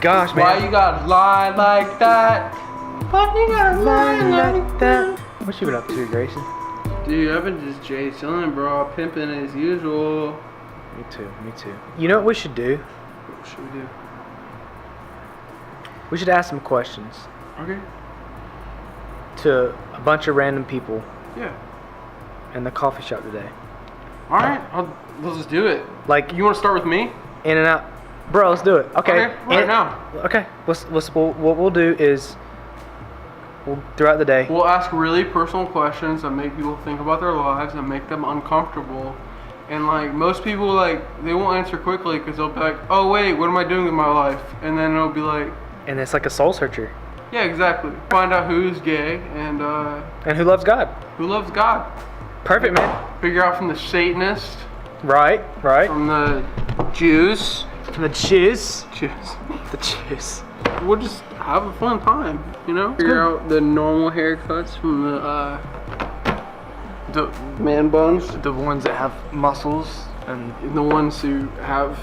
gosh, man. Why you gotta lie like that? Why you gotta lie like that? What you been up to, Grayson? Dude, I've been just chilling, bro. Pimping as usual. Me too. You know what we should do? What should we do? We should ask some questions Okay. to a bunch of random people Yeah. in the coffee shop today. Alright, let's just do it. Like, You want to start with me? in and out. Bro, let's do it. Okay. Right now. Okay. What we'll do is, throughout the day. We'll ask really personal questions that make people think about their lives and make them uncomfortable. And like most people, like they won't answer quickly because they'll be like, "Oh wait, what am I doing with my life?" And then it'll be like, And it's like a soul searcher. "Yeah, exactly." Find out who's gay and And who loves God? who loves God. Perfect, man. Figure out from the Satanist, Right. from the Jews. From the chiz. Jews. The chiz. We'll just have a fun time, you know. Figure out the normal haircuts from the man buns. The ones that have muscles and The ones who have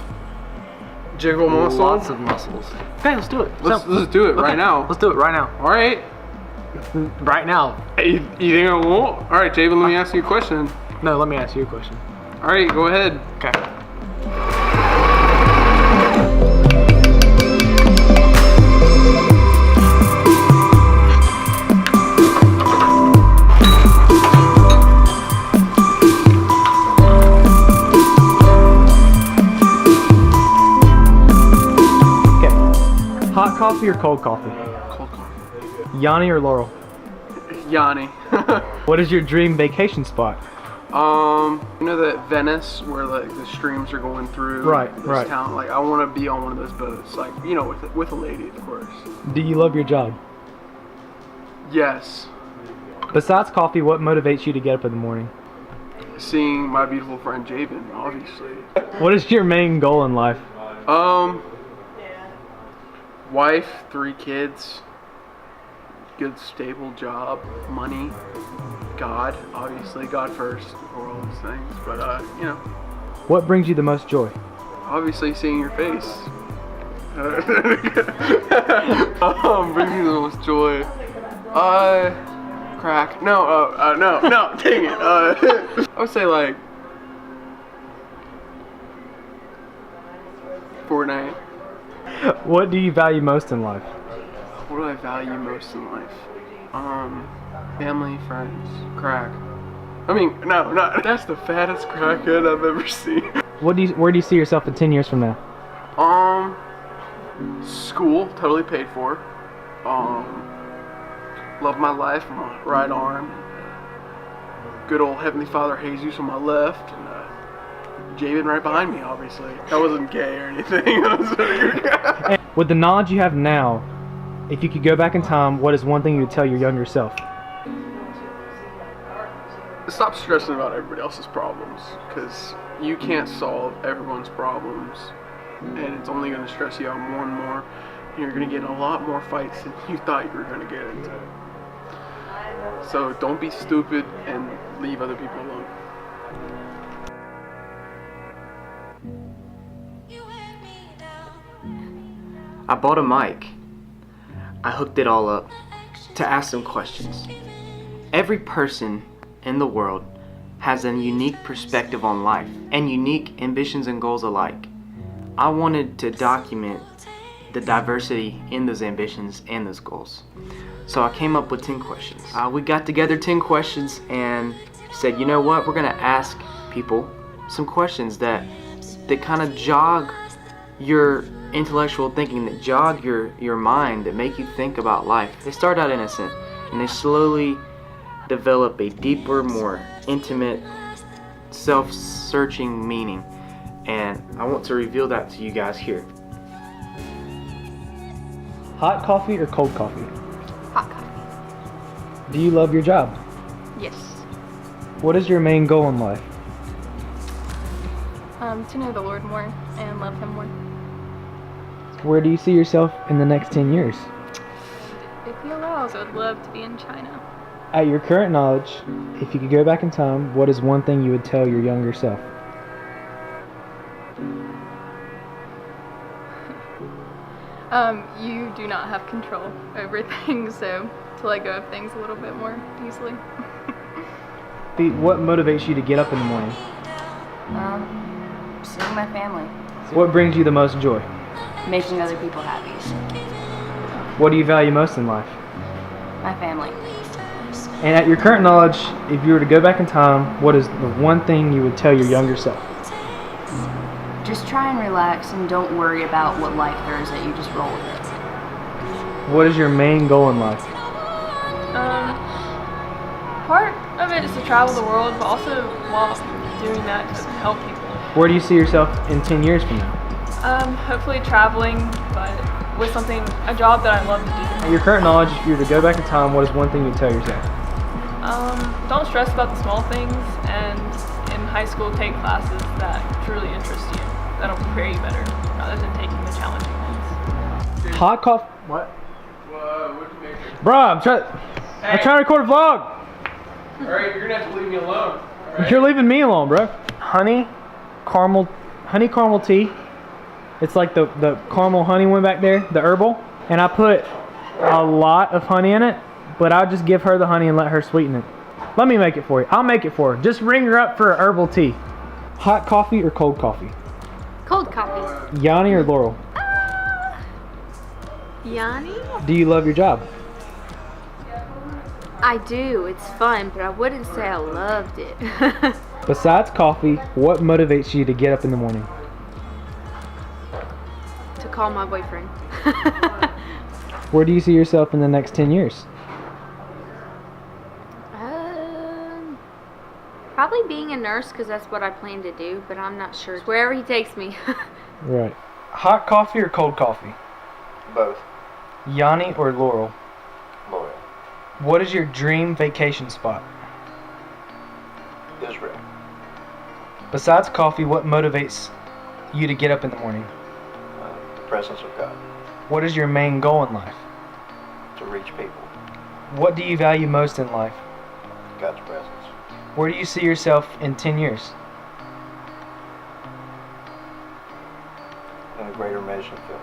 jiggle muscles. lots of muscles. Okay, let's do it. Let's do it right now. Let's do it right now. All right. Right now. You think I won't? All right, Javen, let me ask you a question. No, let me ask you a question. All right, go ahead. Okay. Hot coffee or cold coffee? Cold coffee. Yanni or Laurel? Yanni. What is your dream vacation spot? You know that Venice where like the streams are going through this town? Like I want to be on one of those boats, like you know, with a lady, of course. Do you love your job? Yes. Besides coffee, what motivates you to get up in the morning? Seeing my beautiful friend Javen, obviously. What is your main goal in life? Wife, 3 kids, good stable job, money, God, obviously, God first before all those things. But you know, What brings you the most joy? obviously seeing your face. Brings me the most joy. Crack. No, dang it. I would say like Fortnite. What do you value most in life? What do I value most in life? Family, friends, crack. I mean, no, that's the fattest crackhead I've ever seen. Where do you see yourself in 10 years from now? School, totally paid for. Love my life, my right arm. Good old Heavenly Father Jesus on my left, and Javen right behind me, obviously. I wasn't gay or anything. With the knowledge you have now, if you could go back in time, what is one thing you would tell your younger self? Stop stressing about everybody else's problems, because you can't solve everyone's problems, and it's only going to stress you out more and more, and you're going to get in a lot more fights than you thought you were going to get into. So don't be stupid and leave other people alone. I bought a mic. I hooked it all up to ask some questions. Every person in the world has a unique perspective on life and unique ambitions and goals alike. I wanted to document the diversity in those ambitions and those goals. So I came up with 10 questions. We got together 10 questions and said, you know what, we're gonna ask people some questions that kind of jog your intellectual thinking, that jog your mind, that make you think about life. They start out innocent and they slowly develop a deeper, more intimate, self-searching meaning. And I want to reveal that to you guys here. Hot coffee or cold coffee? Hot coffee. Do you love your job? Yes. What is your main goal in life? To know the Lord more and love Him more. Where do you see yourself in the next 10 years? If He allows, I would love to be in China. At your current knowledge, if you could go back in time, what is one thing you would tell your younger self? You do not have control over things, so to let go of things a little bit more easily. What motivates you to get up in the morning? Seeing my family, What brings you the most joy? making other people happy. What do you value most in life? My family. And at your current knowledge, if you were to go back in time, what is the one thing you would tell your younger self? Just try and relax and don't worry about what life throws at you. Just roll with it. What is your main goal in life? Part of it is to travel the world, but also while doing that, to help people. Where do you see yourself in 10 years from now? Hopefully traveling, but with a job that I love to At do. your current knowledge, if you were to go back in time, what is one thing you'd tell yourself? Don't stress about the small things, and in high school, take classes that truly interest you. That'll prepare you better, rather than taking the challenging ones. Hot coffee. What? What'd you make it? Bro, I'm trying to record a vlog. Alright, you're gonna have to leave me alone. Alright? You're leaving me alone, bro. Honey caramel tea. It's like the caramel honey one back there, the herbal. And I put a lot of honey in it, but I'll just give her the honey and let her sweeten it. Let me make it for you. I'll make it for her. Just ring her up for a herbal tea. Hot coffee or cold coffee? Cold coffee. Yanni or Laurel? Yanni? Do you love your job? I do. It's fun, but I wouldn't say I loved it. Besides coffee, what motivates you to get up in the morning? To call my boyfriend. Where do you see yourself in the next 10 years? Probably being a nurse, because that's what I plan to do, but I'm not sure. Wherever he takes me. Right. Hot coffee or cold coffee? Both. Yanni or Laurel? Loyal. What is your dream vacation spot? Israel. Besides coffee, what motivates you to get up in the morning? The presence of God. What is your main goal in life? To reach people. What do you value most in life? God's presence. Where do you see yourself in 10 years? In a greater mission field.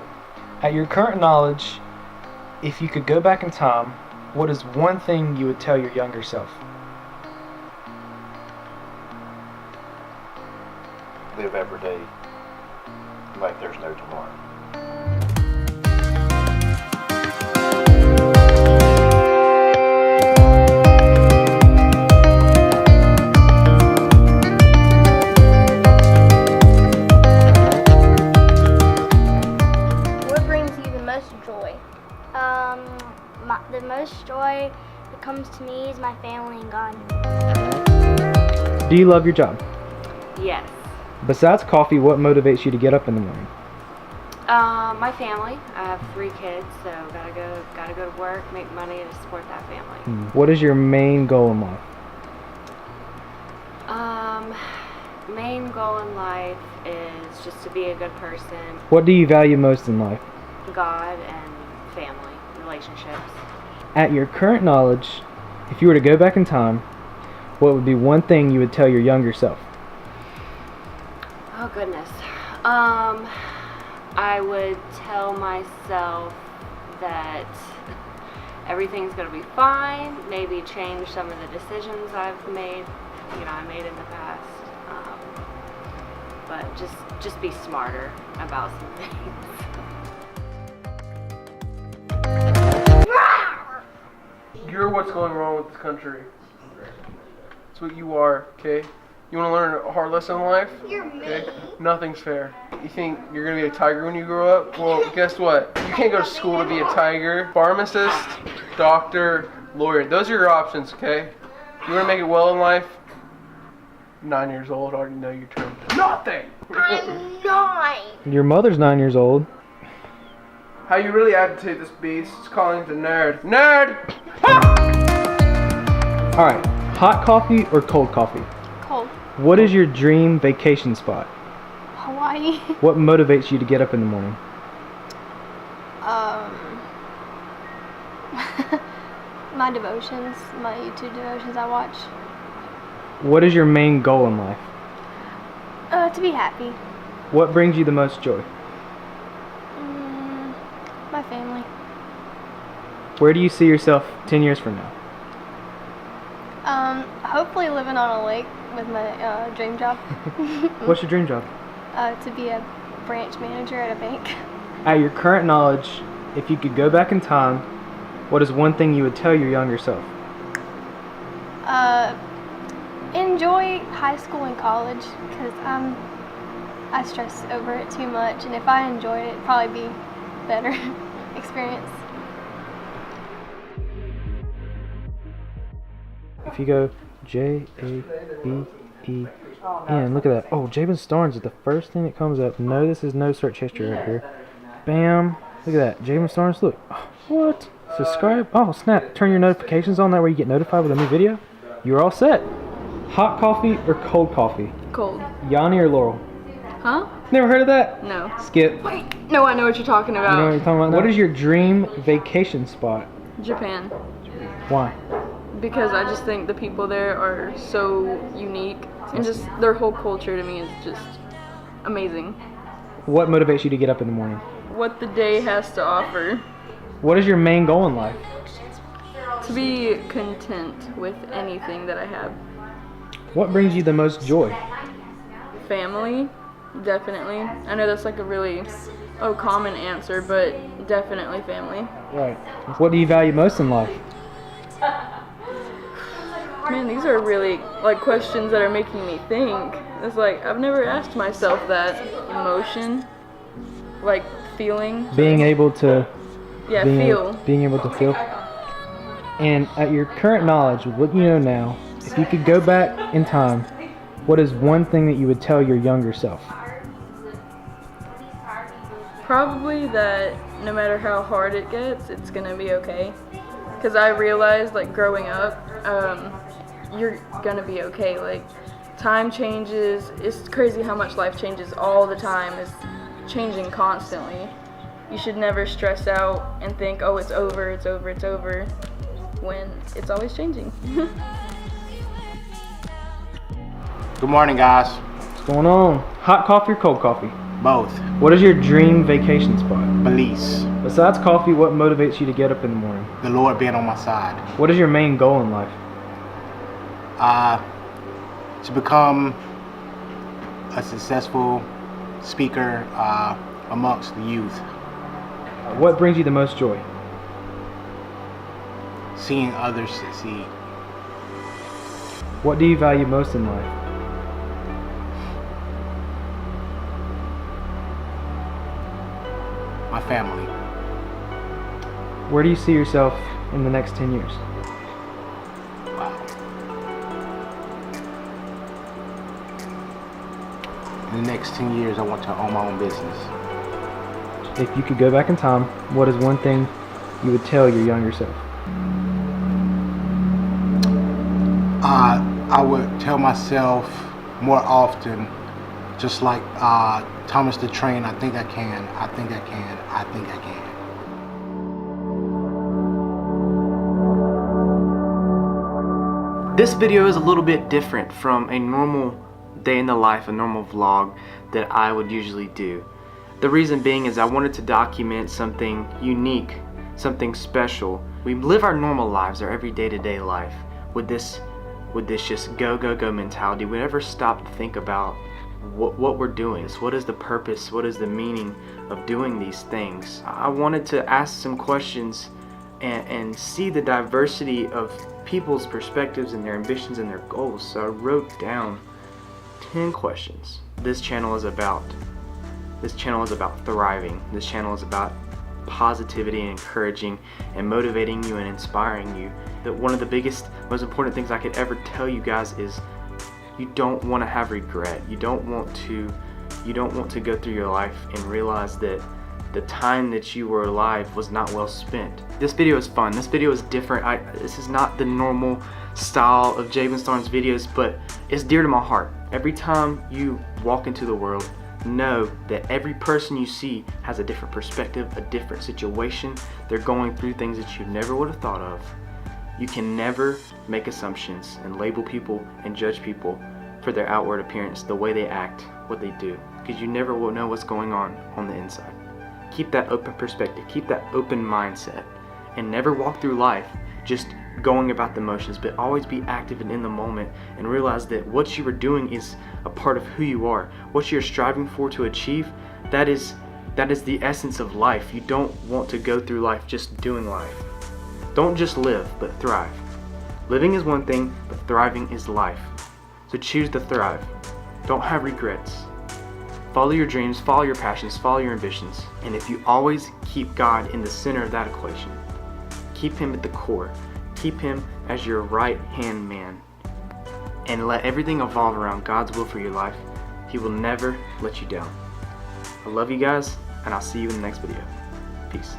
At your current knowledge, if you could go back in time, what is one thing you would tell your younger self? Live every day like there's no tomorrow. What brings you the most joy? The most joy that comes to me is my family and God. Do you love your job? Yes. Besides coffee, what motivates you to get up in the morning? My family. I have 3 kids, so gotta go to work, make money to support that family. What is your main goal in life? Main goal in life is just to be a good person, What do you value most in life? God and family, relationships. At your current knowledge, if you were to go back in time, what would be one thing you would tell your younger self? Oh goodness. I would tell myself that everything's gonna be fine. Maybe change some of the decisions I've made, I made in the past. But just be smarter about some things. You're what's going wrong with this country. That's what you are, okay? You want to learn a hard lesson in life? Okay? Nothing's fair. You think you're going to be a tiger when you grow up? Well, guess what? You can't go to school to be a tiger. Pharmacist, doctor, lawyer. Those are your options, okay? You want to make it well in life? 9 years old, already know your term. Nothing! I'm 9. Your mother's 9 years old. How you really agitate this beast is calling the nerd. Nerd! Alright, hot coffee or cold coffee? Cold. What is your dream vacation spot? Hawaii. What motivates you to get up in the morning? My devotions, my YouTube devotions I watch. What is your main goal in life? To be happy. What brings you the most joy? Where do you see yourself 10 years from now? Hopefully living on a lake with my dream job. What's your dream job? To be a branch manager at a bank. At your current knowledge, if you could go back in time, what is one thing you would tell your younger self? Enjoy high school and college, because I stress over it too much, and if I enjoyed it, it'd probably be better experience. If you go Jabeen, look at that. Oh, Jabin Starnes is the first thing that comes up. No, this is no search history right here. Bam. Look at that. Jabin Starnes, look. Oh, what? Subscribe. Oh, snap. Turn your notifications on. That way you get notified with a new video. You're all set. Hot coffee or cold coffee? Cold. Yanni or Laurel? Huh? Never heard of that? No. Skip. Wait. No, I know what you're talking about. You know what you're talking about now? What is your dream vacation spot? Japan. Why? Because I just think the people there are so unique, and just their whole culture to me is just amazing. What motivates you to get up in the morning? What the day has to offer. What is your main goal in life? To be content with anything that I have. What brings you the most joy? Family, definitely. I know that's like a really common answer, but definitely family. Right. What do you value most in life? Man, these are really like questions that are making me think. It's like I've never asked myself that. Emotion, like feeling. Being able to. Yeah, feel. Being able to feel. And at your current knowledge, what you know now, if you could go back in time, what is one thing that you would tell your younger self? Probably that no matter how hard it gets, it's gonna be okay. Because I realized, like, growing up, you're gonna be okay. Like, time changes. It's crazy how much life changes all the time. It's changing constantly. You should never stress out and think, oh, it's over, it's over, it's over, when it's always changing. Good morning, guys. What's going on? Hot coffee or cold coffee? Both. What is your dream vacation spot? Belize. Besides coffee, what motivates you to get up in the morning? The Lord being on my side. What is your main goal in life? To become a successful speaker amongst the youth. What brings you the most joy? Seeing others succeed. What do you value most in life? My family. Where do you see yourself in the next 10 years? Wow. In the next 10 years, I want to own my own business. If you could go back in time, what is one thing you would tell your younger self? I would tell myself more often, just like Thomas the Train, I think I can, I think I can, I think I can. This video is a little bit different from a normal day in the life, a normal vlog that I would usually do. The reason being is I wanted to document something unique, something special. We live our normal lives, our every day-to-day life with this just go mentality. We never stop to think about what we're doing. What is the purpose? What is the meaning of doing these things? I wanted to ask some questions and see the diversity of people's perspectives and their ambitions and their goals. So I wrote down 10 questions. This channel is about thriving. This channel is about positivity and encouraging and motivating you and inspiring you. That one of the biggest, most important things I could ever tell you guys is you don't want to have regret. You don't want to go through your life and realize that the time that you were alive was not well spent. This video is fun. This video is different. This is not the normal style of Jaben Starnes videos, but it's dear to my heart. Every time you walk into the world, know that every person you see has a different perspective, a different situation. They're going through things that you never would have thought of. You can never make assumptions and label people and judge people for their outward appearance, the way they act, what they do, because you never will know what's going on the inside. Keep that open perspective, keep that open mindset, and never walk through life just going about the motions, but always be active and in the moment, and realize that what you are doing is a part of who you are. What you're striving for to achieve, that is the essence of life. You don't want to go through life just doing life. Don't just live, but thrive. Living is one thing, but thriving is life. So choose to thrive. Don't have regrets. Follow your dreams, follow your passions, follow your ambitions. And if you always keep God in the center of that equation, keep Him at the core, keep Him as your right-hand man, and let everything evolve around God's will for your life, He will never let you down. I love you guys, and I'll see you in the next video. Peace.